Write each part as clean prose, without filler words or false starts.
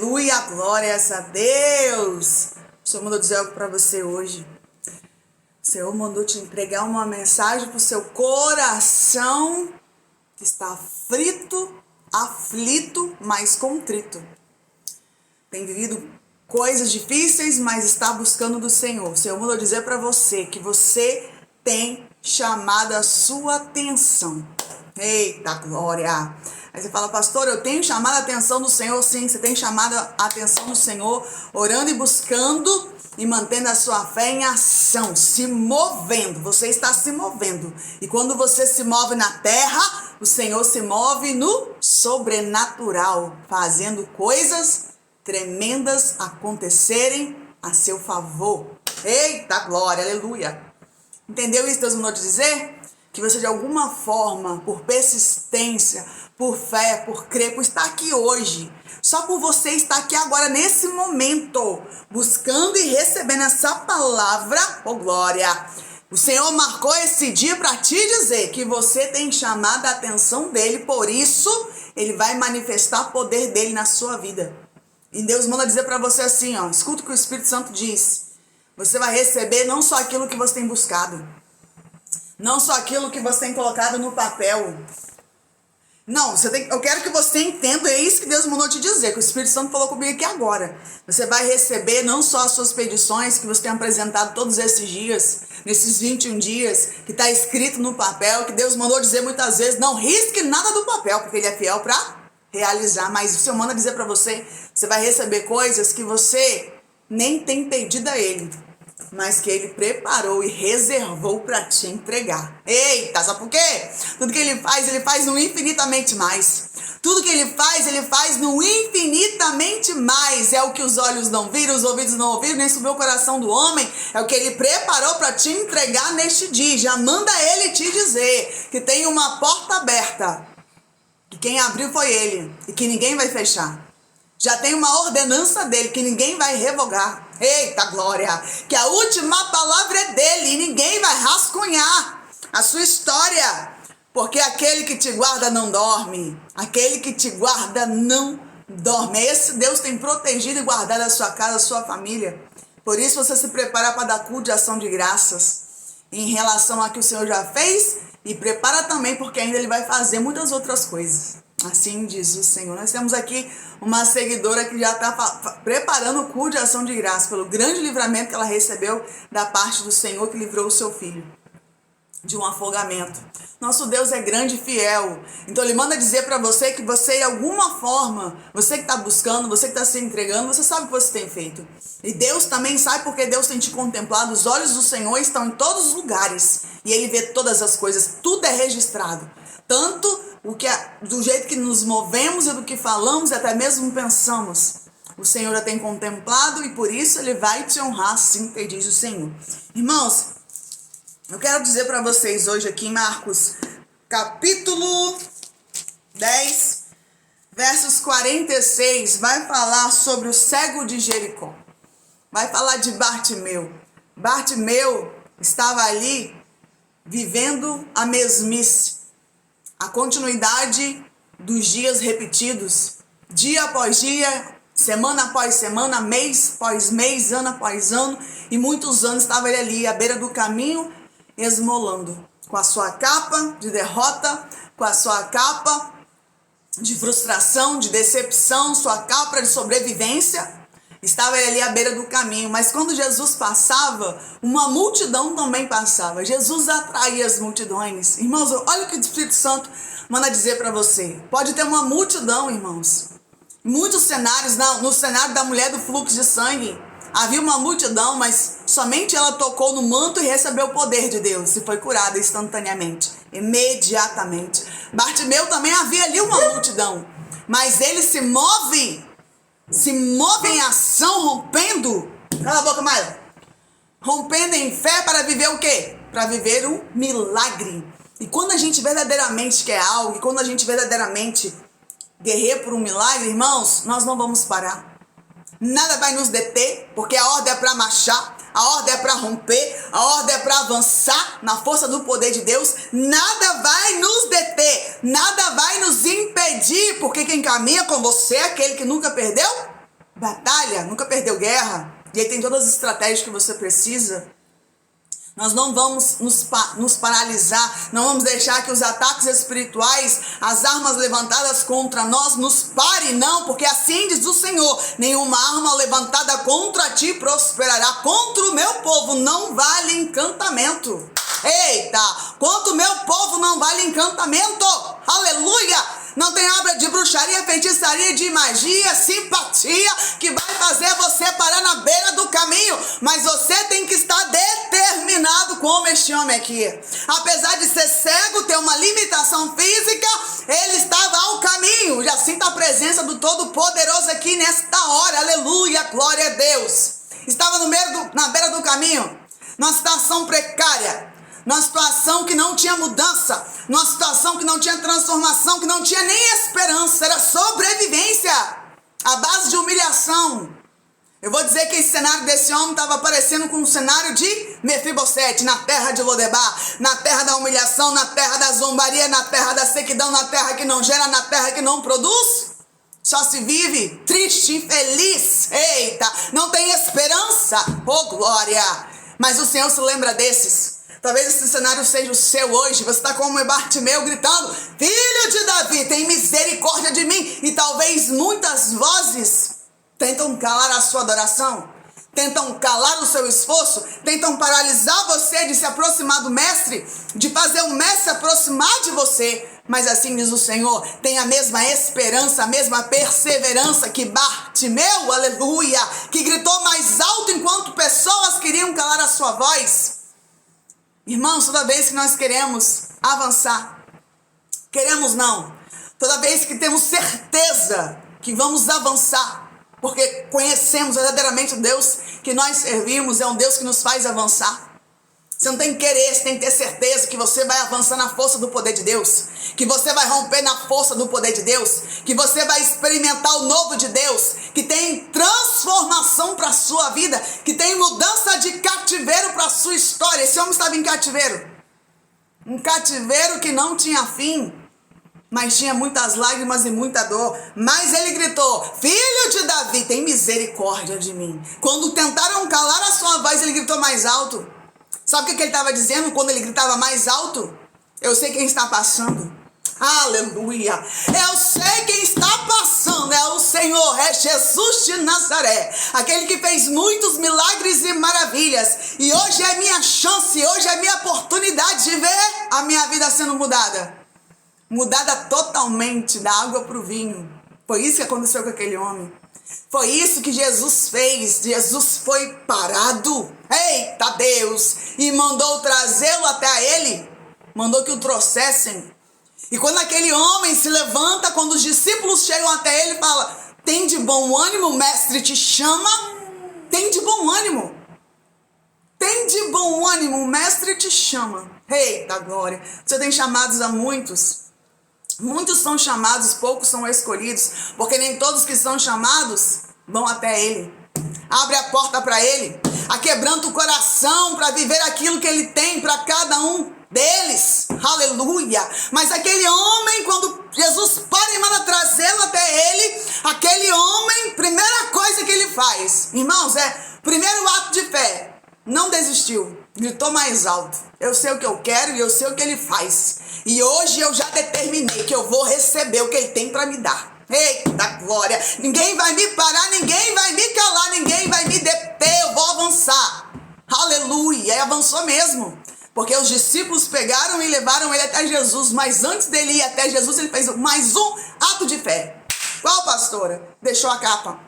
Aleluia, glórias a Deus. O Senhor mandou dizer algo para você hoje. O Senhor mandou te entregar uma mensagem para o seu coração que está aflito, mas contrito. Tem vivido coisas difíceis, mas está buscando do Senhor. O Senhor mandou dizer para você que você tem chamado a sua atenção. Eita glória! Aí você fala, pastor, eu tenho chamado a atenção do Senhor. Sim, você tem chamado a atenção do Senhor, orando e buscando e mantendo a sua fé em ação, se movendo. Você está se movendo. E quando você se move na terra, o Senhor se move no sobrenatural, fazendo coisas tremendas acontecerem a seu favor. Eita glória, aleluia! Entendeu isso que Deus mandou te dizer? Que você de alguma forma, por persistência, por fé, por crer, por estar aqui hoje, só por você estar aqui agora nesse momento, buscando e recebendo essa palavra, oh glória, o Senhor marcou esse dia para te dizer que você tem chamado a atenção dele, por isso ele vai manifestar o poder dele na sua vida. E Deus manda dizer para você assim, ó, escuta o que o Espírito Santo diz. Você vai receber não só aquilo que você tem buscado, não só aquilo que você tem colocado no papel. Não, eu quero que você entenda, é isso que Deus mandou te dizer, que o Espírito Santo falou comigo aqui agora. Você vai receber não só as suas petições que você tem apresentado todos esses dias, nesses 21 dias, que está escrito no papel, que Deus mandou dizer muitas vezes, não risque nada do papel, porque Ele é fiel para realizar. Mas o Senhor manda dizer para você, você vai receber coisas que você nem tem pedido a Ele, mas que Ele preparou e reservou para te entregar. Eita, sabe por quê? Tudo que Ele faz no infinitamente mais. Tudo que Ele faz no infinitamente mais. É o que os olhos não viram, os ouvidos não ouviram, nem subiu o coração do homem. É o que Ele preparou para te entregar neste dia. Já manda Ele te dizer que tem uma porta aberta, que quem abriu foi Ele e que ninguém vai fechar. Já tem uma ordenança dele que ninguém vai revogar. Eita glória! Que a última palavra é dele e ninguém vai rascunhar a sua história. Porque aquele que te guarda não dorme. Aquele que te guarda não dorme. Esse Deus tem protegido e guardado a sua casa, a sua família. Por isso você se prepara para dar culto de ação de graças em relação a que o Senhor já fez. E prepara também porque ainda Ele vai fazer muitas outras coisas. Assim diz o Senhor. Nós temos aqui uma seguidora que já está preparando o culto de ação de graça pelo grande livramento que ela recebeu da parte do Senhor que livrou o seu filho de um afogamento. Nosso Deus é grande e fiel. Então Ele manda dizer para você que você, de alguma forma, você que está buscando, você que está se entregando, você sabe o que você tem feito. E Deus também sabe porque Deus tem te contemplado. Os olhos do Senhor estão em todos os lugares. E Ele vê todas as coisas. Tudo é registrado. Tanto do jeito que nos movemos e do que falamos e até mesmo pensamos. O Senhor já tem contemplado e por isso Ele vai te honrar, assim que diz o Senhor. Irmãos, eu quero dizer para vocês hoje aqui em Marcos, capítulo 10, versos 46, vai falar sobre o cego de Jericó. Vai falar de Bartimeu. Bartimeu estava ali vivendo a mesmice, a continuidade dos dias repetidos, dia após dia, semana após semana, mês após mês, ano após ano, e muitos anos estava ele ali à beira do caminho, esmolando, com a sua capa de derrota, com a sua capa de frustração, de decepção, sua capa de sobrevivência. Estava ele ali à beira do caminho, mas quando Jesus passava, uma multidão também passava. Jesus atraía as multidões. Irmãos, olha o que o Espírito Santo manda dizer para você. Pode ter uma multidão, irmãos. Muitos cenários, no cenário da mulher do fluxo de sangue, havia uma multidão, mas somente ela tocou no manto e recebeu o poder de Deus. E foi curada instantaneamente, imediatamente. Bartimeu também havia ali uma multidão, mas ele se move em ação, rompendo. Cala a boca, Maia. Rompendo em fé para viver o quê? Para viver um milagre. E quando a gente verdadeiramente quer algo, e quando a gente verdadeiramente guerreia por um milagre, irmãos, nós não vamos parar. Nada vai nos deter, porque a ordem é para marchar, a ordem é para romper, a ordem é para avançar na força do poder de Deus. Nada vai nos deter, nada vai nos impedir, porque quem caminha com você é aquele que nunca perdeu batalha, nunca perdeu guerra, e aí tem todas as estratégias que você precisa. Nós não vamos nos paralisar, não vamos deixar que os ataques espirituais, as armas levantadas contra nós nos parem, não, porque assim diz o Senhor: nenhuma arma levantada contra ti prosperará, contra o meu povo não vale encantamento. Eita, contra o meu povo não vale encantamento, aleluia! Não tem obra de bruxaria, feitiçaria, de magia, simpatia, que vai fazer você parar na beira do caminho. Mas você tem que estar determinado como este homem aqui. Apesar de ser cego, ter uma limitação física, ele estava ao caminho. Já sinta a presença do Todo-Poderoso aqui nesta hora. Aleluia, glória a Deus. Estava na beira do caminho, numa situação precária, numa situação que não tinha mudança, numa situação que não tinha transformação, que não tinha nem esperança, era sobrevivência, à base de humilhação. Eu vou dizer que esse cenário desse homem estava parecendo com um cenário de Mefibosete, na terra de Lodebar, na terra da humilhação, na terra da zombaria, na terra da sequidão, na terra que não gera, na terra que não produz. Só se vive triste, infeliz, eita, não tem esperança, oh glória. Mas o Senhor se lembra desses. Talvez esse cenário seja o seu hoje. Você está como Bartimeu gritando: filho de Davi, tem misericórdia de mim. E talvez muitas vozes tentam calar a sua adoração, tentam calar o seu esforço, tentam paralisar você de se aproximar do mestre, de fazer o mestre se aproximar de você. Mas assim diz o Senhor: tem a mesma esperança, a mesma perseverança que Bartimeu, aleluia, que gritou mais alto enquanto pessoas queriam calar a sua voz. Irmãos, toda vez que nós queremos avançar, queremos não, toda vez que temos certeza que vamos avançar, porque conhecemos verdadeiramente o Deus que nós servimos, é um Deus que nos faz avançar. Você não tem que querer, você tem que ter certeza que você vai avançar na força do poder de Deus, que você vai romper na força do poder de Deus, que você vai experimentar o novo de Deus, que tem transformação para a sua vida, que tem mudança de cativeiro para a sua história. Esse homem estava em cativeiro, um cativeiro que não tinha fim, mas tinha muitas lágrimas e muita dor. Mas ele gritou: filho de Davi, tem misericórdia de mim. Quando tentaram calar a sua voz, ele gritou mais alto. Sabe o que ele estava dizendo quando ele gritava mais alto? Eu sei quem está passando. Aleluia. Eu sei quem está passando. É o Senhor, é Jesus de Nazaré. Aquele que fez muitos milagres e maravilhas. E hoje é minha chance, hoje é minha oportunidade de ver a minha vida sendo mudada. Mudada totalmente da água para o vinho. Foi isso que aconteceu com aquele homem. Foi isso que Jesus fez. Jesus foi parado. Eita Deus! E mandou trazê-lo até a ele. Mandou que o trouxessem. E quando aquele homem se levanta, quando os discípulos chegam até ele, fala: tem de bom ânimo, o mestre te chama. Tem de bom ânimo. Tem de bom ânimo, o mestre te chama. Eita glória! Você tem chamados a muitos. Muitos são chamados, poucos são escolhidos, porque nem todos que são chamados vão até ele. Abre a porta para ele, aquebranta o coração para viver aquilo que ele tem para cada um deles. Aleluia! Mas aquele homem, quando Jesus para e manda trazê-lo até ele, aquele homem, primeira coisa que ele faz, irmãos, primeiro ato de fé, não desistiu, gritou mais alto: eu sei o que eu quero e eu sei o que ele faz. E hoje eu já determinei que eu vou receber o que ele tem para me dar. Eita glória! Ninguém vai me parar, ninguém vai me calar, ninguém vai me deter, eu vou avançar. Aleluia! E avançou mesmo. Porque os discípulos pegaram e levaram ele até Jesus. Mas antes dele ir até Jesus, ele fez mais um ato de fé. Qual, pastora? Deixou a capa.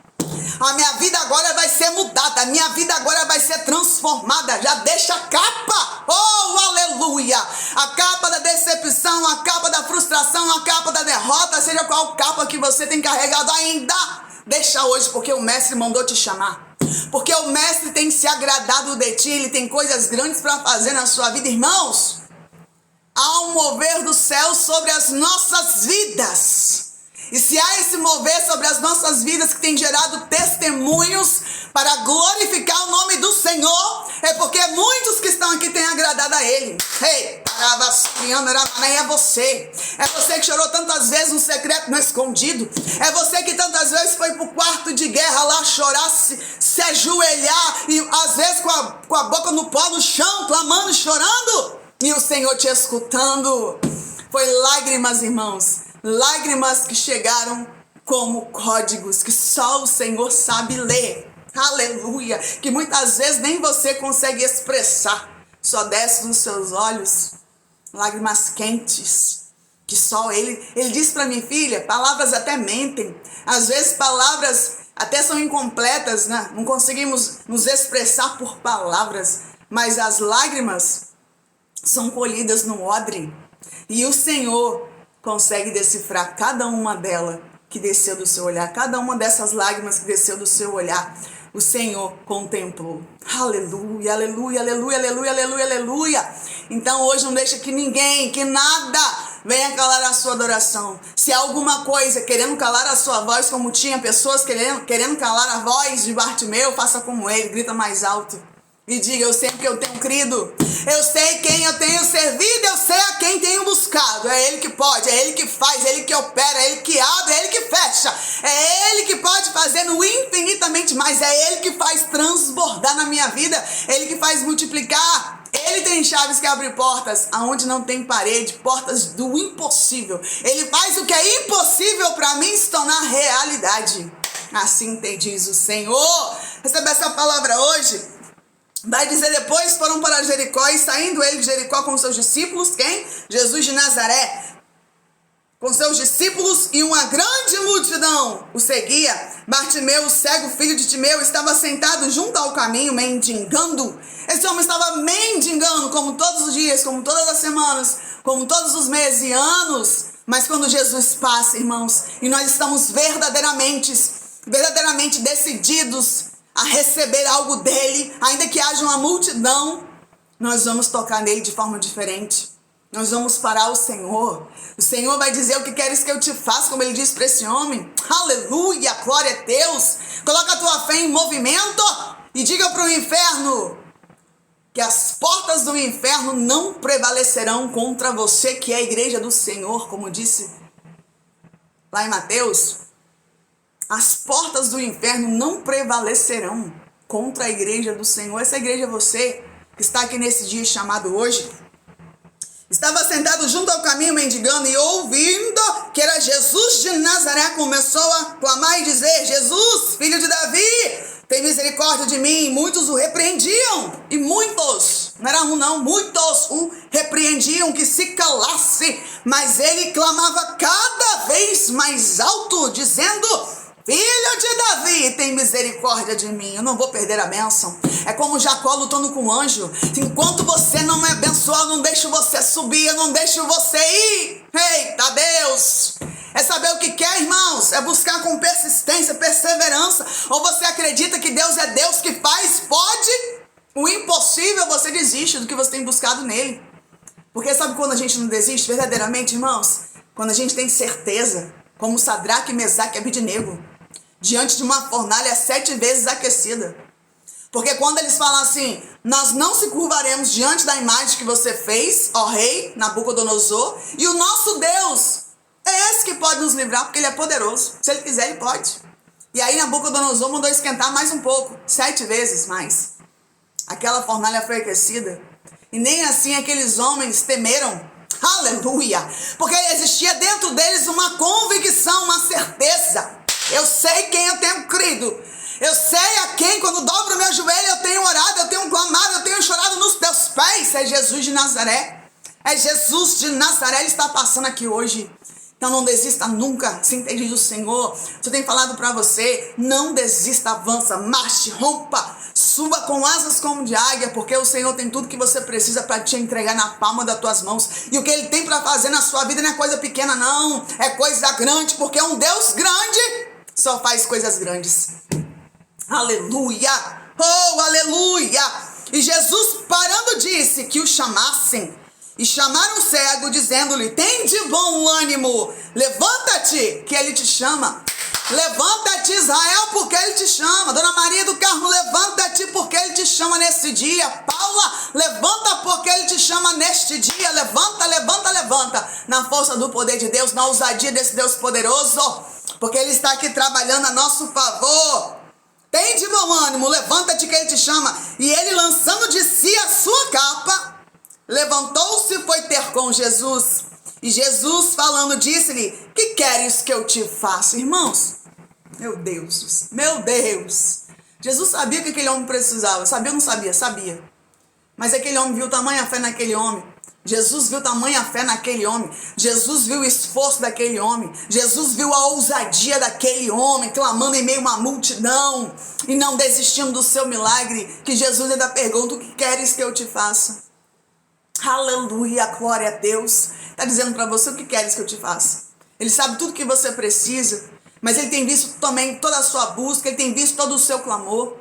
A minha vida agora vai ser mudada, a minha vida agora vai ser transformada. Já deixa a capa, oh aleluia, a capa da decepção, a capa da frustração, a capa da derrota, seja qual capa que você tem carregado ainda, deixa hoje, porque o mestre mandou te chamar, porque o mestre tem se agradado de ti, ele tem coisas grandes para fazer na sua vida. Irmãos, há um mover do céu sobre as nossas vidas. E se há esse mover sobre as nossas vidas que tem gerado testemunhos para glorificar o nome do Senhor, é porque muitos que estão aqui têm agradado a Ele. Ei, é você. É você que chorou tantas vezes no secreto, no escondido. É você que tantas vezes foi para o quarto de guerra lá chorar, se ajoelhar e às vezes com a boca no pó no chão, clamando, chorando, e o Senhor te escutando. Foi lágrimas, irmãos, lágrimas que chegaram como códigos que só o Senhor sabe ler. Aleluia! Que muitas vezes nem você consegue expressar. Só desce dos seus olhos lágrimas quentes, que só Ele diz para mim, filha, palavras até mentem. Às vezes palavras até são incompletas, né? Não conseguimos nos expressar por palavras, mas as lágrimas são colhidas no odre. E o Senhor consegue decifrar cada uma delas que desceu do seu olhar, cada uma dessas lágrimas que desceu do seu olhar. O Senhor contemplou. Aleluia, aleluia, aleluia, aleluia, aleluia, aleluia. Então hoje não deixa que ninguém, que nada venha calar a sua adoração. Se há alguma coisa querendo calar a sua voz, como tinha pessoas querendo calar a voz de Bartimeu, faça como ele, grita mais alto. E diga, eu sei que eu tenho crido, eu sei quem eu tenho servido, eu sei a quem tenho buscado. É Ele que pode, é Ele que faz, é Ele que opera, é Ele que abre, é Ele que fecha. É Ele que pode fazer no infinitamente mais, é Ele que faz transbordar na minha vida, é Ele que faz multiplicar. Ele tem chaves que abrem portas aonde não tem parede, portas do impossível. Ele faz o que é impossível para mim se tornar realidade. Assim te diz o Senhor. Recebe essa palavra hoje. Vai dizer, depois foram para Jericó, e saindo ele de Jericó com seus discípulos, quem? Jesus de Nazaré. Com seus discípulos e uma grande multidão o seguia. Bartimeu, o cego, filho de Timeu, estava sentado junto ao caminho, mendigando. Esse homem estava mendigando, como todos os dias, como todas as semanas, como todos os meses e anos. Mas quando Jesus passa, irmãos, e nós estamos verdadeiramente decididos a receber algo dele, ainda que haja uma multidão, nós vamos tocar nele de forma diferente. Nós vamos parar o Senhor. O Senhor vai dizer o que queres que eu te faça, como ele disse para esse homem. Aleluia, glória a Deus. Coloca a tua fé em movimento e diga para o inferno que as portas do inferno não prevalecerão contra você, que é a igreja do Senhor, como disse lá em Mateus. As portas do inferno não prevalecerão contra a igreja do Senhor. Essa igreja é você, que está aqui nesse dia chamado hoje. Estava sentado junto ao caminho mendigando e ouvindo que era Jesus de Nazaré, começou a clamar e dizer, Jesus, filho de Davi, tem misericórdia de mim. E muitos o repreendiam, e muitos, não era um não, muitos o repreendiam que se calasse, mas ele clamava cada vez mais alto, dizendo, filho de Davi, tem misericórdia de mim. Eu não vou perder a bênção. É como Jacó lutando com o anjo. Enquanto você não é abençoado, eu não deixo você subir, eu não deixo você ir. Eita Deus! É saber o que quer, irmãos. É buscar com persistência, perseverança. Ou você acredita que Deus é Deus que faz, pode? O impossível, você desiste do que você tem buscado nele. Porque sabe quando a gente não desiste verdadeiramente, irmãos? Quando a gente tem certeza, como Sadraque, Mesaque e Abednego, diante de uma fornalha 7 vezes aquecida. Porque quando eles falam assim, nós não se curvaremos diante da imagem que você fez, ó rei Nabucodonosor, e o nosso Deus é esse que pode nos livrar, porque ele é poderoso. Se ele quiser, ele pode. E aí Nabucodonosor mandou esquentar mais um pouco, 7 vezes mais. Aquela fornalha foi aquecida. E nem assim aqueles homens temeram. Aleluia! Porque existia dentro deles uma convicção, uma certeza. Eu sei quem eu tenho crido. Eu sei a quem, quando dobro o meu joelho, eu tenho orado, eu tenho clamado, eu tenho chorado nos teus pés. É Jesus de Nazaré. É Jesus de Nazaré, ele está passando aqui hoje. Então não desista nunca, assim diz o Senhor. Eu tenho falado para você, não desista, avança, marche, rompa, suba com asas como de águia, porque o Senhor tem tudo que você precisa para te entregar na palma das tuas mãos. E o que Ele tem para fazer na sua vida não é coisa pequena não, é coisa grande, porque um Deus grande só faz coisas grandes. Aleluia, oh aleluia. E Jesus parando disse que o chamassem. E chamaram o cego, dizendo-lhe, tem de bom ânimo, levanta-te, que ele te chama. Levanta-te, Israel, porque ele te chama. Dona Maria do Carmo, levanta-te, porque ele te chama neste dia. Paula, levanta, porque ele te chama neste dia. Levanta, levanta, levanta. Na força do poder de Deus, na ousadia desse Deus poderoso, porque ele está aqui trabalhando a nosso favor. Tem de bom ânimo, levanta-te que ele te chama. E ele, lançando de si a sua capa, levantou-se e foi ter com Jesus. E Jesus, falando, disse-lhe: que queres que eu te faça? Irmãos, meu Deus. Jesus sabia que aquele homem precisava. Sabia ou não sabia? Sabia. Mas aquele homem viu tamanha fé naquele homem. Jesus viu tamanha fé naquele homem. Jesus viu o esforço daquele homem. Jesus viu a ousadia daquele homem, clamando em meio a uma multidão e não desistindo do seu milagre, que Jesus ainda pergunta: o que queres que eu te faça? Aleluia, glória a Deus. Está dizendo para você: o que queres que eu te faça? Ele sabe tudo que você precisa, mas ele tem visto também toda a sua busca, ele tem visto todo o seu clamor.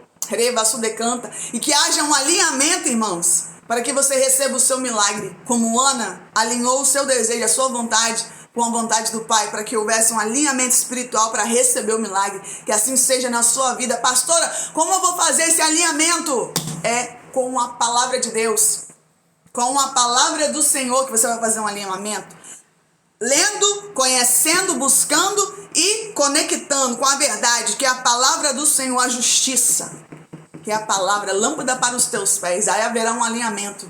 Decanta. E que haja um alinhamento, irmãos, para que você receba o seu milagre, como Ana alinhou o seu desejo, a sua vontade com a vontade do Pai, para que houvesse um alinhamento espiritual para receber o milagre. Que assim seja na sua vida. Pastora, como eu vou fazer esse alinhamento? É com a palavra de Deus, com a palavra do Senhor, que você vai fazer um alinhamento. Lendo, conhecendo, buscando e conectando com a verdade, que é a palavra do Senhor, a justiça, que é a palavra, lâmpada para os teus pés. Aí haverá um alinhamento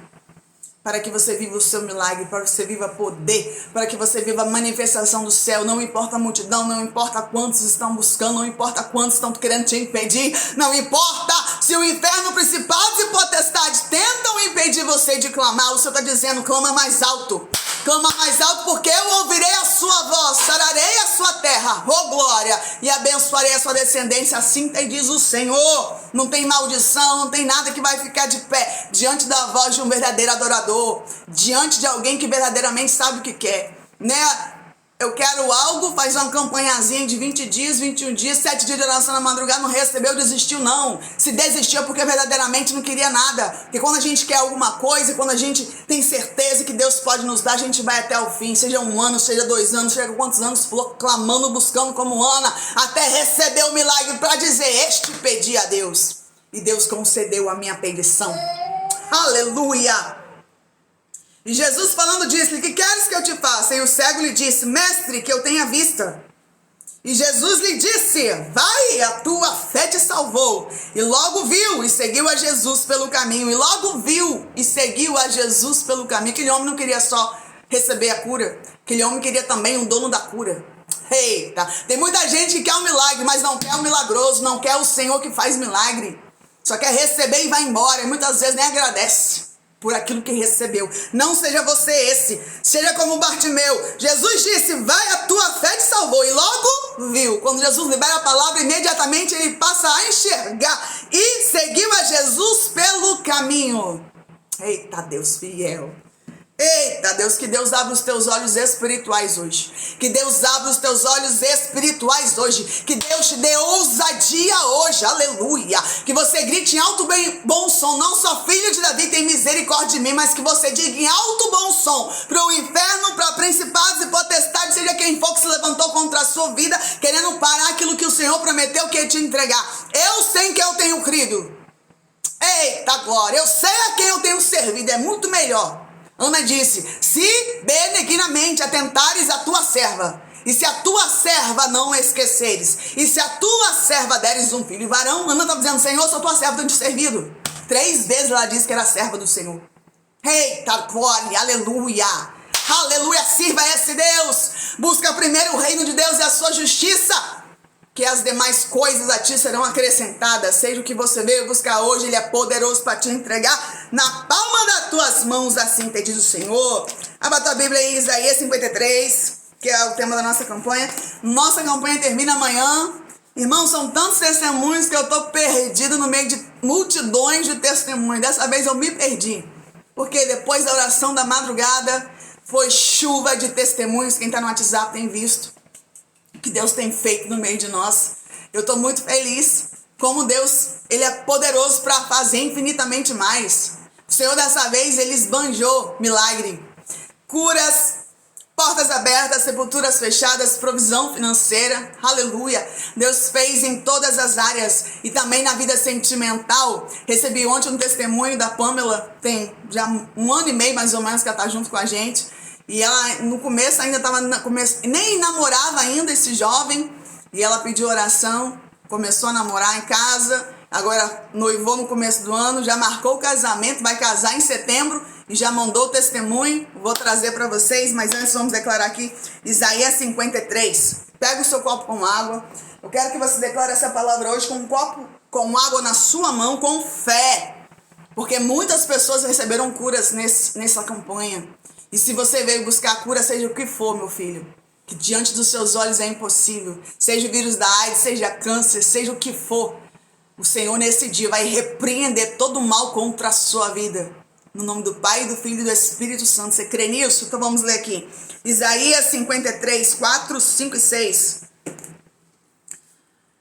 para que você viva o seu milagre, para que você viva poder, para que você viva a manifestação do céu. Não importa a multidão, não importa quantos estão buscando, não importa quantos estão querendo te impedir, não importa se o inferno, principados e potestades tentam impedir você de clamar. O Senhor está dizendo: clama mais alto, porque eu ouvirei a sua voz, sararei a sua terra, oh glória, e abençoarei a sua descendência. Assim diz o Senhor. Não tem maldição, não tem nada que vai ficar de pé diante da voz de um verdadeiro adorador, diante de alguém que verdadeiramente sabe o que quer, né? Eu quero algo, faz uma campanhazinha de 20 dias, 21 dias, 7 dias de oração na madrugada, não recebeu, desistiu, não. Se desistiu é porque verdadeiramente não queria nada. Porque quando a gente quer alguma coisa, quando a gente tem certeza que Deus pode nos dar, a gente vai até o fim. Seja 1 ano, seja 2 anos, seja quantos anos for, clamando, buscando como Ana, até receber o milagre para dizer: este pedi a Deus, e Deus concedeu a minha petição. Aleluia! E Jesus, falando, disse-lhe: que queres que eu te faça? E o cego lhe disse: mestre, que eu tenha vista. E Jesus lhe disse: vai, a tua fé te salvou. E logo viu e seguiu a Jesus pelo caminho. Aquele homem não queria só receber a cura. Aquele homem queria também um dono da cura. Eita, tem muita gente que quer um milagre, mas não quer o milagroso, não quer o Senhor que faz milagre. Só quer receber e vai embora. E muitas vezes nem agradece por aquilo que recebeu. Não seja você esse. Seja como Bartimeu. Jesus disse: vai, a tua fé te salvou. E logo viu. Quando Jesus libera a palavra, imediatamente ele passa a enxergar. E seguiu a Jesus pelo caminho. Eita Deus fiel. Eita Deus, que Deus abra os teus olhos espirituais hoje. Que Deus abra os teus olhos espirituais hoje. Que Deus te dê ousadia hoje. Aleluia. Que você grite em alto bom som: não só filho de Davi, tem misericórdia de mim. Mas que você diga em alto bom som para o inferno, para principados e potestades, seja quem for que se levantou contra a sua vida, querendo parar aquilo que o Senhor prometeu que ia te entregar. Eu sei em quem eu tenho crido. Eita glória. Eu sei a quem eu tenho servido. É muito melhor. Ana disse: se benignamente atentares a tua serva, e se a tua serva não esqueceres, e se a tua serva deres um filho varão. Ana está dizendo: Senhor, sou tua serva, tenho te servido. 3 vezes ela disse que era serva do Senhor. Eita glória, aleluia. Aleluia, sirva a esse Deus. Busca primeiro o reino de Deus e a sua justiça, que as demais coisas a ti serão acrescentadas. Seja o que você veio buscar hoje, ele é poderoso para te entregar na palma das tuas mãos. Assim te diz o Senhor. Abra a tua Bíblia em Isaías 53, que é o tema da nossa campanha. Nossa campanha termina amanhã. Irmãos, são tantos testemunhos que eu estou perdido no meio de multidões de testemunhos. Dessa vez eu me perdi, porque depois da oração da madrugada foi chuva de testemunhos. Quem está no WhatsApp tem visto que Deus tem feito no meio de nós. Eu estou muito feliz como Deus, ele é poderoso para fazer infinitamente mais. O Senhor dessa vez, ele esbanjou milagre, curas, portas abertas, sepulturas fechadas, provisão financeira. Aleluia. Deus fez em todas as áreas e também na vida sentimental. Recebi ontem um testemunho da Pamela, tem já 1 ano e meio mais ou menos que ela está junto com a gente. E ela, no começo, ainda estava nem namorava ainda esse jovem. E ela pediu oração. começou a namorar em casa, agora noivou no começo do ano, já marcou o casamento, vai casar em setembro e já mandou o testemunho. Vou trazer para vocês, mas antes vamos declarar aqui Isaías 53. Pega o seu copo com água. Eu quero que você declare essa palavra hoje com um copo com água na sua mão, com fé. Porque muitas pessoas receberam curas nessa campanha. E se você veio buscar cura, seja o que for, meu filho, que diante dos seus olhos é impossível, seja o vírus da AIDS, seja câncer, seja o que for, o Senhor nesse dia vai repreender todo o mal contra a sua vida. No nome do Pai, do Filho e do Espírito Santo. Você crê nisso? Então vamos ler aqui. Isaías 53, 4, 5 e 6.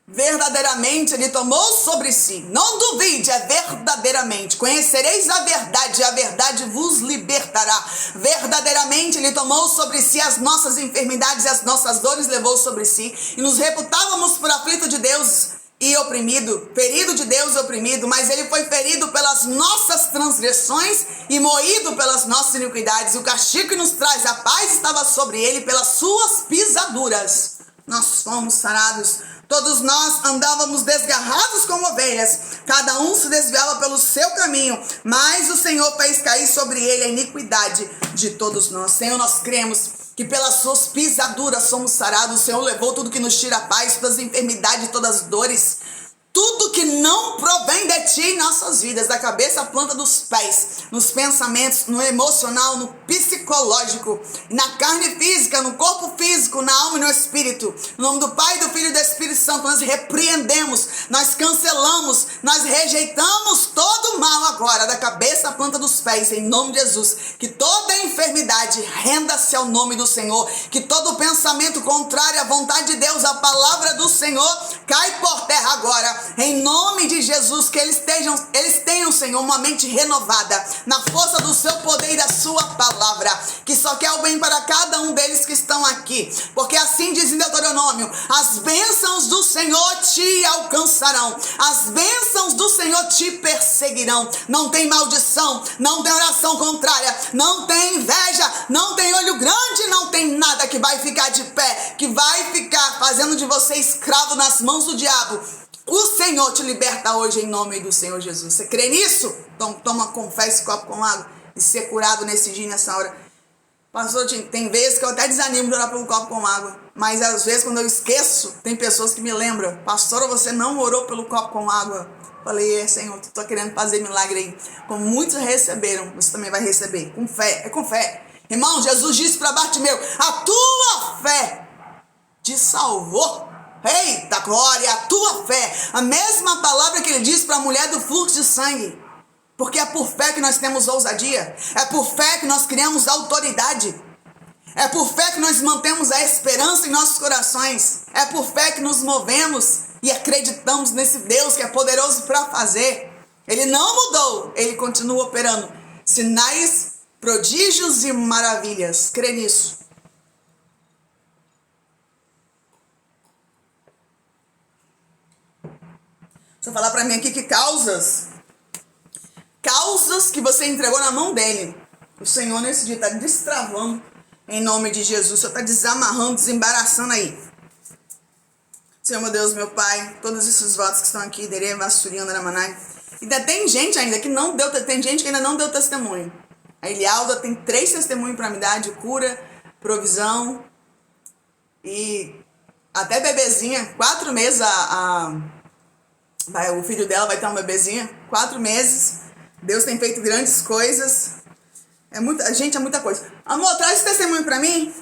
Verdadeiramente ele tomou sobre si. Não duvide, é verdadeiramente. Conhecereis a verdade e a verdade vos libertará. Verdadeiramente ele tomou sobre si as nossas enfermidades e as nossas dores levou sobre si. E nos reputávamos por aflito de Deus e oprimido, ferido de Deus e oprimido, mas ele foi ferido pelas nossas transgressões e moído pelas nossas iniquidades. E o castigo que nos traz a paz estava sobre ele, pelas suas pisaduras nós fomos sarados. Todos nós andávamos desgarrados como ovelhas, cada um se desviava pelo seu caminho, mas o Senhor fez cair sobre ele a iniquidade de todos nós. Senhor, nós cremos que pelas suas pisaduras somos sarados. O Senhor levou tudo que nos tira a paz, todas as enfermidades, todas as dores, tudo que não provém de ti em nossas vidas, da cabeça à planta dos pés, nos pensamentos, no emocional, no psicológico, na carne física, no corpo físico, na alma e no espírito. No nome do Pai, do Filho e do Espírito Santo, nós repreendemos, nós cancelamos, nós rejeitamos todo o mal agora, da cabeça à planta dos pés, em nome de Jesus. Que toda enfermidade renda-se ao nome do Senhor, que todo pensamento contrário à vontade de Deus, à palavra do Senhor, cai por terra agora. Em nome de Jesus, que eles tenham, Senhor, uma mente renovada, na força do seu poder e da sua palavra, que só quer o bem para cada um deles que estão aqui, porque assim diz em Deuteronômio: as bênçãos do Senhor te alcançarão, as bênçãos do Senhor te perseguirão. Não tem maldição, não tem oração contrária, não tem inveja, não tem olho grande, não tem nada que vai ficar de pé, que vai ficar fazendo de você escravo nas mãos do diabo. O Senhor te liberta hoje em nome do Senhor Jesus. Você crê nisso? Então toma com fé esse copo com água e ser curado nesse dia, nessa hora. Pastor, tem vezes que eu até desanimo de orar pelo copo com água, mas às vezes quando eu esqueço, tem pessoas que me lembram: pastora, você não orou pelo copo com água? Falei: Senhor, tu tá querendo fazer milagre aí. Como muitos receberam, você também vai receber. Com fé, é com fé. Irmão, Jesus disse para Bartimeu: a tua fé te salvou. Eita glória, a tua fé. A mesma palavra que ele disse para a mulher do fluxo de sangue. Porque é por fé que nós temos ousadia. É por fé que nós criamos autoridade. É por fé que nós mantemos a esperança em nossos corações. É por fé que nos movemos e acreditamos nesse Deus que é poderoso para fazer. Ele não mudou, ele continua operando sinais, prodígios e maravilhas. Crê nisso. Deixa eu falar para mim aqui que causas que você entregou na mão dele, o Senhor nesse dia está destravando em nome de Jesus. O Senhor está desamarrando, desembaraçando aí. Senhor, meu Deus, meu Pai, todos esses votos que estão aqui, Dereva, Surianda, Ramanai. Ainda tem gente ainda que não deu, tem gente que ainda não deu testemunho. A Elialda tem 3 testemunhos para me dar de cura, provisão e até bebezinha, 4 meses o filho dela vai ter uma bebezinha, 4 meses. Deus tem feito grandes coisas. É muita coisa. Amor, traz esse testemunho pra mim.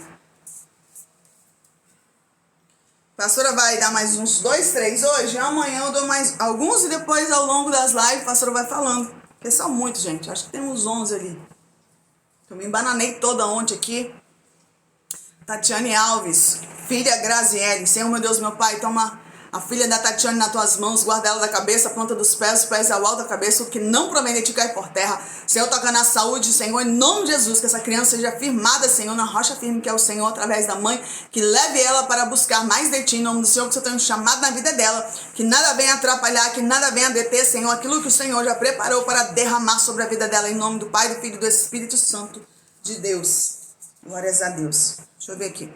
A pastora vai dar mais uns 2, 3 hoje. Amanhã eu dou mais alguns e depois ao longo das lives a pastora vai falando. Porque são muitos, gente. Acho que tem uns 11 ali. Eu me embananei toda ontem aqui. Tatiane Alves, filha Graziele. Senhor, meu Deus, meu Pai, toma a filha da Tatiane nas tuas mãos, guarda ela da cabeça, a ponta dos pés, os pés ao alto da cabeça, o que não provém de ti cai por terra. Senhor, toca na saúde, Senhor, em nome de Jesus, que essa criança seja firmada, Senhor, na rocha firme que é o Senhor, através da mãe, que leve ela para buscar mais de ti, em nome do Senhor, que o Senhor tem um chamado na vida dela, que nada venha atrapalhar, que nada venha deter, Senhor, aquilo que o Senhor já preparou para derramar sobre a vida dela, em nome do Pai, do Filho e do Espírito Santo de Deus. Glórias a Deus. Deixa eu ver aqui.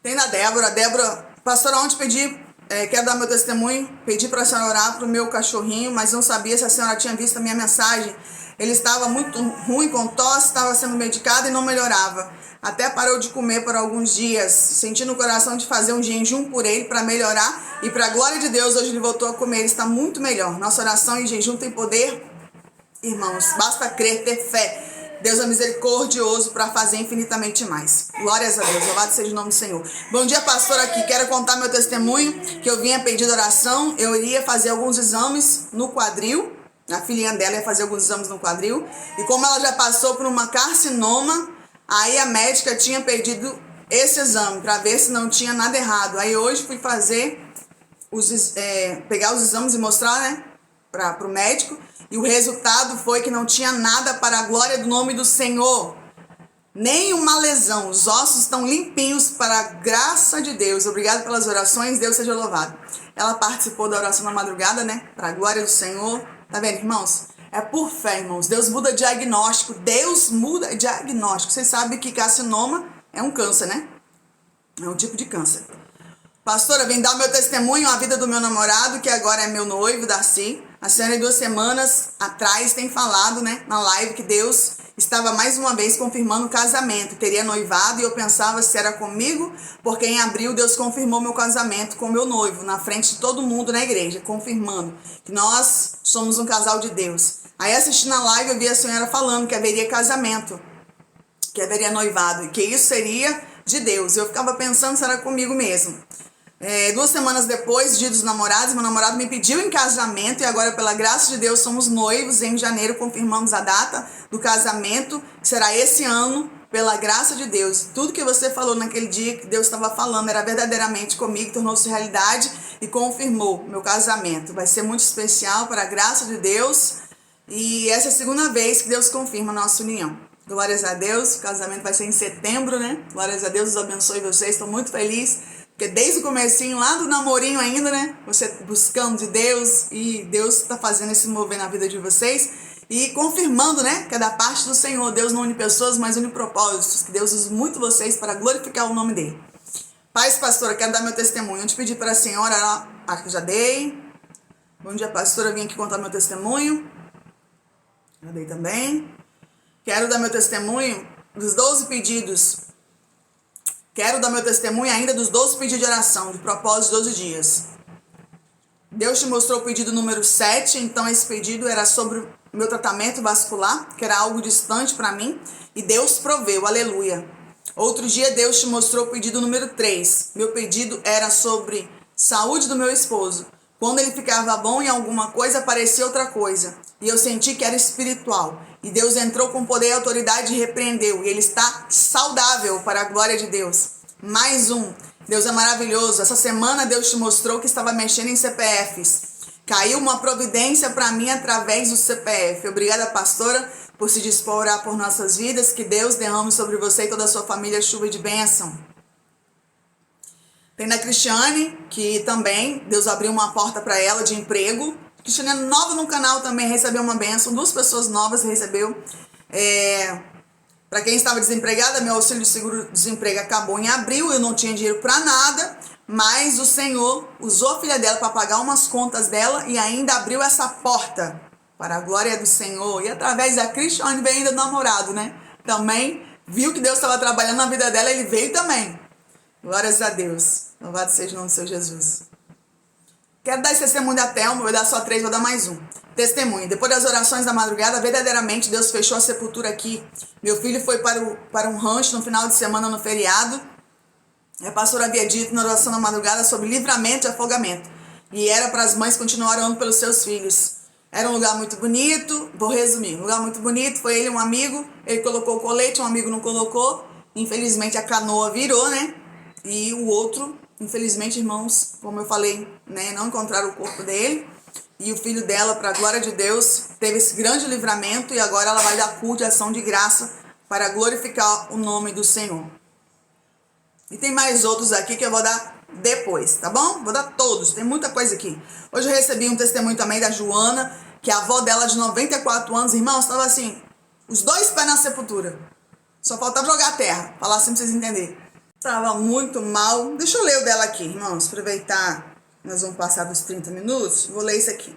Tem da Débora. Débora, pastora, ontem quero dar meu testemunho, pedi para a senhora orar para o meu cachorrinho, mas não sabia se a senhora tinha visto a minha mensagem. Ele estava muito ruim, com tosse, estava sendo medicado e não melhorava. Até parou de comer por alguns dias. Senti no coração de fazer um jejum por ele para melhorar. E para a glória de Deus, hoje ele voltou a comer. Ele está muito melhor. Nossa oração e jejum tem poder, irmãos. Basta crer, ter fé. Deus é misericordioso para fazer infinitamente mais. Glórias a Deus, louvado seja o nome do Senhor. Bom dia, pastor, aqui. Quero contar meu testemunho, que eu vinha pedir oração. Eu iria fazer alguns exames no quadril. A filhinha dela ia fazer alguns exames no quadril. E como ela já passou por uma carcinoma, aí a médica tinha pedido esse exame para ver se não tinha nada errado. Aí hoje fui fazer, pegar os exames e mostrar, né, para o médico. E o resultado foi que não tinha nada, para a glória do nome do Senhor. Nenhuma lesão. Os ossos estão limpinhos para a graça de Deus. Obrigado pelas orações. Deus seja louvado. Ela participou da oração na madrugada, né? Para a glória do Senhor. Tá vendo, irmãos? É por fé, irmãos. Deus muda diagnóstico. Deus muda diagnóstico. Vocês sabem que carcinoma é um câncer, né? É um tipo de câncer. Pastora, vem dar o meu testemunho, a vida do meu namorado, que agora é meu noivo, Darcy. A senhora, 2 semanas atrás, tem falado, né, na live, que Deus estava mais uma vez confirmando o casamento. Teria noivado e eu pensava se era comigo, porque em abril Deus confirmou meu casamento com meu noivo, na frente de todo mundo na igreja, confirmando que nós somos um casal de Deus. Aí, assistindo a live, eu vi a senhora falando que haveria casamento, que haveria noivado, e que isso seria de Deus. Eu ficava pensando se era comigo mesmo. 2 semanas depois, dia dos namorados, meu namorado me pediu em casamento e agora, pela graça de Deus, somos noivos. Em janeiro confirmamos a data do casamento, que será esse ano, pela graça de Deus. Tudo que você falou naquele dia que Deus estava falando era verdadeiramente comigo, tornou-se realidade e confirmou meu casamento. Vai ser muito especial para a graça de Deus e essa é a segunda vez que Deus confirma a nossa união. Glórias a Deus, o casamento vai ser em setembro, né? Glórias a Deus, Deus abençoe vocês, estou muito feliz. Porque desde o comecinho, lá do namorinho ainda, né? Você buscando de Deus e Deus está fazendo esse mover na vida de vocês e confirmando, né? Que é da parte do Senhor. Deus não une pessoas, mas une propósitos. Que Deus use muito vocês para glorificar o nome dele. Paz, pastora, quero dar meu testemunho. Antes de pedir para a senhora, que já dei. Bom dia, pastora, eu vim aqui contar meu testemunho. Já dei também. Quero dar meu testemunho dos 12 pedidos. Quero dar meu testemunho ainda dos 12 pedidos de oração, de propósito de 12 dias. Deus te mostrou o pedido número 7, então esse pedido era sobre o meu tratamento vascular, que era algo distante para mim, e Deus proveu, aleluia. Outro dia Deus te mostrou o pedido número 3. Meu pedido era sobre saúde do meu esposo. Quando ele ficava bom em alguma coisa, aparecia outra coisa. E eu senti que era espiritual. E Deus entrou com poder e autoridade e repreendeu. E ele está saudável para a glória de Deus. Mais um. Deus é maravilhoso. Essa semana Deus te mostrou que estava mexendo em CPFs. Caiu uma providência para mim através do CPF. Obrigada, pastora, por se dispor a orar por nossas vidas. Que Deus derrame sobre você e toda a sua família chuva de bênção. Tem da Cristiane, que também Deus abriu uma porta para ela de emprego. Cristiane é nova no canal, também recebeu uma bênção. 2 pessoas novas recebeu. Para quem estava desempregada, meu auxílio de seguro-desemprego acabou em abril. Eu não tinha dinheiro para nada, mas o Senhor usou a filha dela para pagar umas contas dela e ainda abriu essa porta para a glória do Senhor. E através da Cristiane veio ainda do namorado, né? Também viu que Deus estava trabalhando na vida dela, ele veio também. Glórias a Deus. Louvado seja o nome do Senhor Jesus. Quero dar esse testemunho da Thelma, vou dar só 3, vou dar mais um. Testemunho. Depois das orações da madrugada, verdadeiramente Deus fechou a sepultura aqui. Meu filho foi para um rancho no final de semana, no feriado. A pastora havia dito na oração da madrugada sobre livramento e afogamento. E era para as mães continuarem orando pelos seus filhos. Era um lugar muito bonito, vou resumir. Um lugar muito bonito, foi ele um amigo, ele colocou o colete, um amigo não colocou. Infelizmente a canoa virou, né? E o outro, infelizmente, irmãos, como eu falei, né, não encontraram o corpo dele. E o filho dela, para a glória de Deus, teve esse grande livramento. E agora ela vai dar culto e ação de graça para glorificar o nome do Senhor. E tem mais outros aqui que eu vou dar depois, tá bom? Vou dar todos, tem muita coisa aqui. Hoje eu recebi um testemunho também da Joana, que a avó dela de 94 anos, irmãos, estava assim, os 2 pés na sepultura. Só faltava jogar a terra, falar assim pra vocês entenderem. Tava muito mal. Deixa eu ler o dela aqui, irmãos. Aproveitar, nós vamos passar dos 30 minutos. Vou ler isso aqui.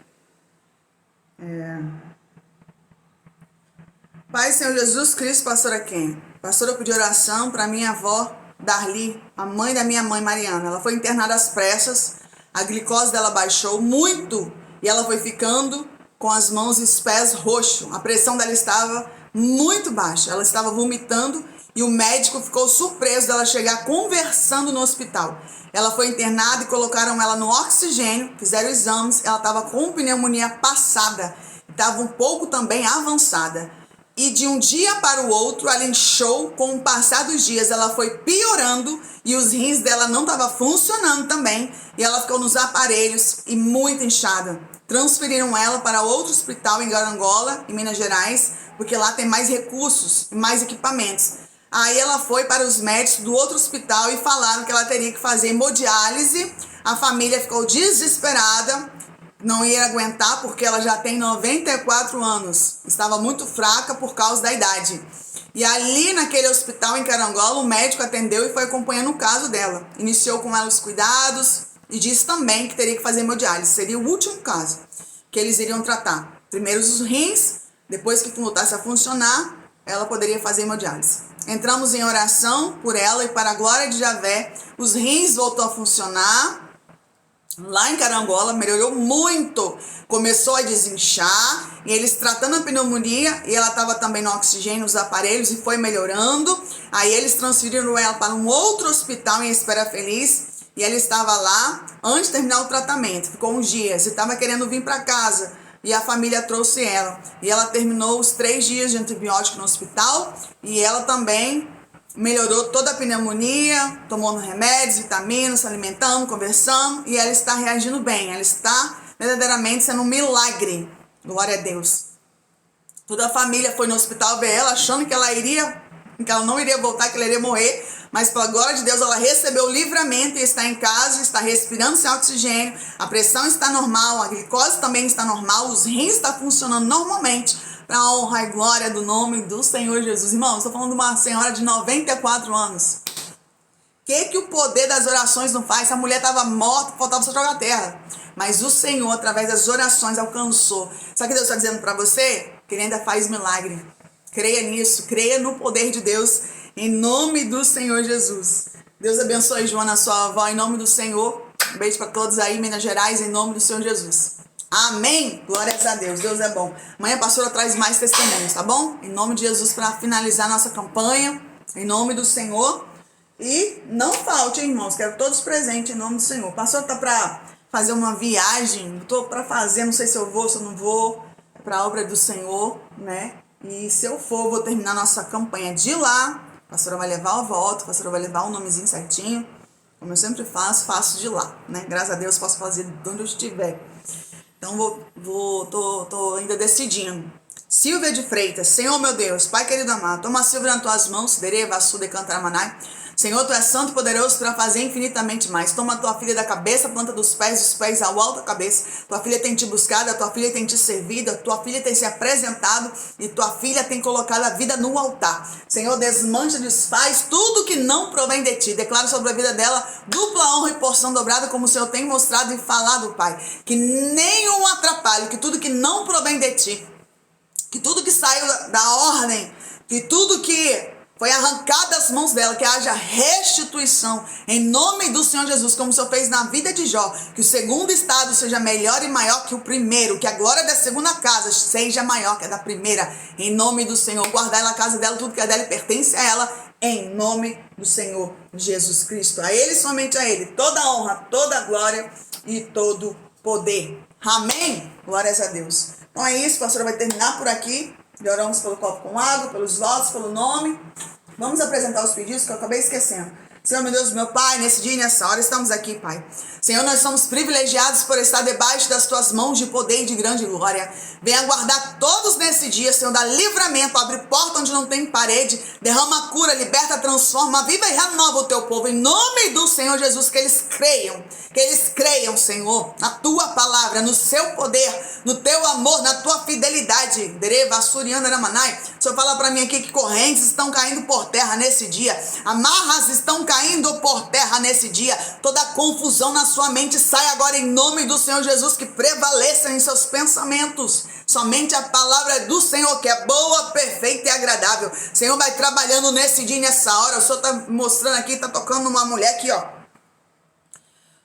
Pai, Senhor Jesus Cristo, pastora Ken. Pastora, eu pedi oração para minha avó, Darli, a mãe da minha mãe, Mariana. Ela foi internada às pressas. A glicose dela baixou muito e ela foi ficando com as mãos e os pés roxos. A pressão dela estava muito baixa. Ela estava vomitando e o médico ficou surpreso dela chegar conversando no hospital. Ela foi internada e colocaram ela no oxigênio, fizeram exames. Ela estava com pneumonia passada, estava um pouco também avançada. E de um dia para o outro, ela inchou. Com o passar dos dias, ela foi piorando e os rins dela não estavam funcionando também. E ela ficou nos aparelhos e muito inchada. Transferiram ela para outro hospital em Garangola, em Minas Gerais, porque lá tem mais recursos e mais equipamentos. Aí ela foi para os médicos do outro hospital e falaram que ela teria que fazer hemodiálise. A família ficou desesperada, não ia aguentar porque ela já tem 94 anos. Estava muito fraca por causa da idade. E ali naquele hospital em Carangola, o médico atendeu e foi acompanhando o caso dela. Iniciou com ela os cuidados e disse também que teria que fazer hemodiálise. Seria o último caso que eles iriam tratar. Primeiro os rins, depois que voltasse a funcionar, ela poderia fazer hemodiálise. Entramos em oração por ela e para a glória de Javé, os rins voltou a funcionar. Lá em Carangola, melhorou muito. Começou a desinchar e eles tratando a pneumonia e ela estava também no oxigênio, nos aparelhos e foi melhorando. Aí eles transferiram ela para um outro hospital em Espera Feliz e ela estava lá antes de terminar o tratamento. Ficou uns dias e estava querendo vir para casa e a família trouxe ela. E ela terminou os 3 dias de antibiótico no hospital e ela também melhorou toda a pneumonia, tomando remédios, vitaminas, se alimentando, conversando, e ela está reagindo bem. Ela está verdadeiramente sendo um milagre. Glória a Deus. Toda a família foi no hospital ver ela, achando que ela não iria voltar, que ela iria morrer. Mas pela glória de Deus, ela recebeu o livramento e está em casa, está respirando sem oxigênio, a pressão está normal, a glicose também está normal, os rins estão funcionando normalmente. Para a honra e glória do nome do Senhor Jesus. Irmãos, estou falando de uma senhora de 94 anos. O que o poder das orações não faz? Essa mulher estava morta, faltava só jogar a terra. Mas o Senhor, através das orações, alcançou. Sabe o que Deus está dizendo para você? Que Ele ainda faz milagre. Creia nisso, creia no poder de Deus, em nome do Senhor Jesus. Deus abençoe, Joana, sua avó, em nome do Senhor. Um beijo para todos aí, Minas Gerais, em nome do Senhor Jesus. Amém? Glórias a Deus, Deus é bom. Amanhã a pastora traz mais testemunhos, tá bom? Em nome de Jesus, para finalizar nossa campanha, em nome do Senhor. E não falte, irmãos, quero todos presentes em nome do Senhor. O pastor tá para fazer uma viagem, estou para fazer, não sei se eu vou, se eu não vou, para a obra do Senhor, né? E se eu for, vou terminar nossa campanha de lá. A pastora vai levar o voto, a pastora vai levar o nomezinho certinho. Como eu sempre faço de lá, né? Graças a Deus posso fazer de onde eu estiver. Então, tô ainda decidindo. Silvia de Freitas, Senhor meu Deus, Pai querido amado, toma a Silvia nas tuas mãos, dereva, açuda e cantaramanai. Senhor, tu és santo e poderoso para fazer infinitamente mais. Toma a tua filha da cabeça, planta dos pés ao alto da cabeça. Tua filha tem te buscado, a tua filha tem te servido, a tua filha tem se apresentado e tua filha tem colocado a vida no altar. Senhor, desmancha, desfaz tudo que não provém de ti. Declaro sobre a vida dela dupla honra e porção dobrada, como o Senhor tem mostrado e falado, Pai. Que nenhum atrapalhe, que tudo que não provém de ti, que tudo que saiu da ordem, que tudo que foi arrancado das mãos dela, que haja restituição em nome do Senhor Jesus, como o Senhor fez na vida de Jó, que o segundo estado seja melhor e maior que o primeiro, que a glória da segunda casa seja maior que a da primeira, em nome do Senhor. Guardar ela, a casa dela, tudo que é dela pertence a ela, em nome do Senhor Jesus Cristo. A Ele, somente a Ele, toda a honra, toda a glória e todo poder. Amém? Glórias a Deus. Então é isso, a pastora vai terminar por aqui. Oramos pelo copo com água, pelos votos, pelo nome. Vamos apresentar os pedidos que eu acabei esquecendo. Senhor, meu Deus, meu Pai, nesse dia e nessa hora estamos aqui, Pai. Senhor, nós somos privilegiados por estar debaixo das Tuas mãos de poder e de grande glória. Venha guardar todos nesse dia, Senhor, dá livramento, abre porta onde não tem parede, derrama cura, liberta, transforma, viva e renova o Teu povo. Em nome do Senhor Jesus, que eles creiam, Senhor, na Tua palavra, no Seu poder, no Teu amor, na Tua fidelidade. Dereva, Suriana, Ramanai. O Senhor fala para mim aqui que correntes estão caindo por terra nesse dia, amarras estão caindo caindo por terra nesse dia. Toda confusão na sua mente sai agora em nome do Senhor Jesus, que prevaleça em seus pensamentos. Somente a palavra do Senhor, que é boa, perfeita e agradável. O Senhor vai trabalhando nesse dia e nessa hora. O Senhor está mostrando aqui, está tocando uma mulher aqui, ó.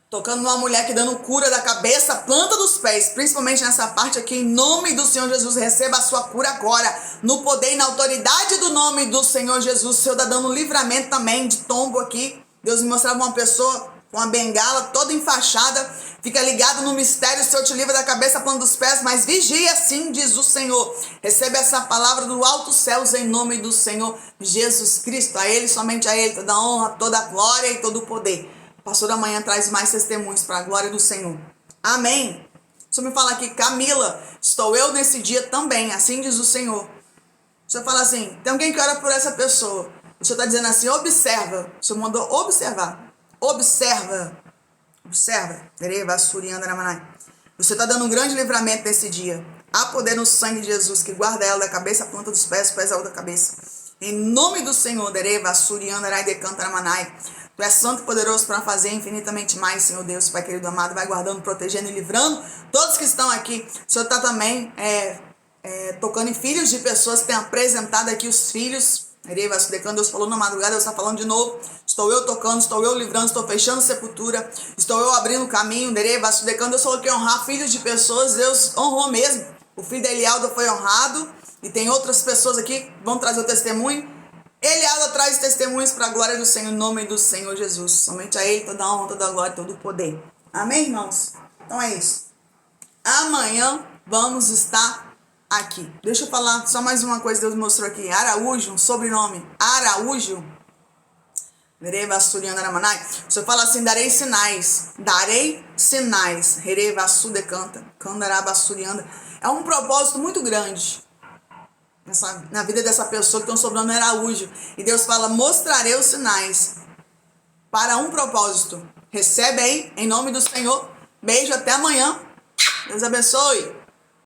Tocando uma mulher que dando cura da cabeça, planta dos pés, principalmente nessa parte aqui, em nome do Senhor Jesus, receba a sua cura agora, no poder e na autoridade do nome do Senhor Jesus. O Senhor está dando livramento também de tombo aqui. Deus me mostrava uma pessoa com uma bengala toda enfaixada, fica ligado no mistério, o Senhor te livra da cabeça, planta dos pés, mas vigia, assim diz o Senhor. Recebe essa palavra do alto céus em nome do Senhor Jesus Cristo. A Ele, somente a Ele, toda a honra, toda a glória e todo o poder. O pastor amanhã traz mais testemunhos para a glória do Senhor. Amém. O Senhor me fala aqui, Camila, estou eu nesse dia também, assim diz o Senhor. O Senhor fala assim, tem alguém que ora por essa pessoa. O Senhor está dizendo assim, observa. O Senhor mandou observar. Observa. Observa. O Senhor está dando um grande livramento nesse dia. Há poder no sangue de Jesus, que guarda ela da cabeça, a planta dos pés, os pés à outra cabeça. Em nome do Senhor, Tu és santo e poderoso para fazer infinitamente mais, Senhor Deus, Pai querido amado, vai guardando, protegendo e livrando todos que estão aqui. O Senhor está também tocando em filhos de pessoas que têm apresentado aqui os filhos. Deus falou na madrugada, Deus está falando de novo. Estou eu tocando, estou eu livrando, estou fechando sepultura, estou eu abrindo caminho. Deus falou que honrar filhos de pessoas, Deus honrou mesmo. O filho de Elialdo foi honrado e tem outras pessoas aqui que vão trazer o testemunho. Elialdo traz testemunhos para a glória do Senhor, em nome do Senhor Jesus. Somente a Ele toda a honra, toda a glória, todo o poder. Amém, irmãos? Então é isso. Amanhã vamos estar aqui. Deixa eu falar só mais uma coisa que Deus mostrou aqui. Araújo, um sobrenome. Araújo. O Senhor fala assim, darei sinais. Darei sinais. É um propósito muito grande na vida dessa pessoa que tem um sobrenome Araújo. E Deus fala, mostrarei os sinais para um propósito. Recebe aí, em nome do Senhor. Beijo, até amanhã. Deus abençoe.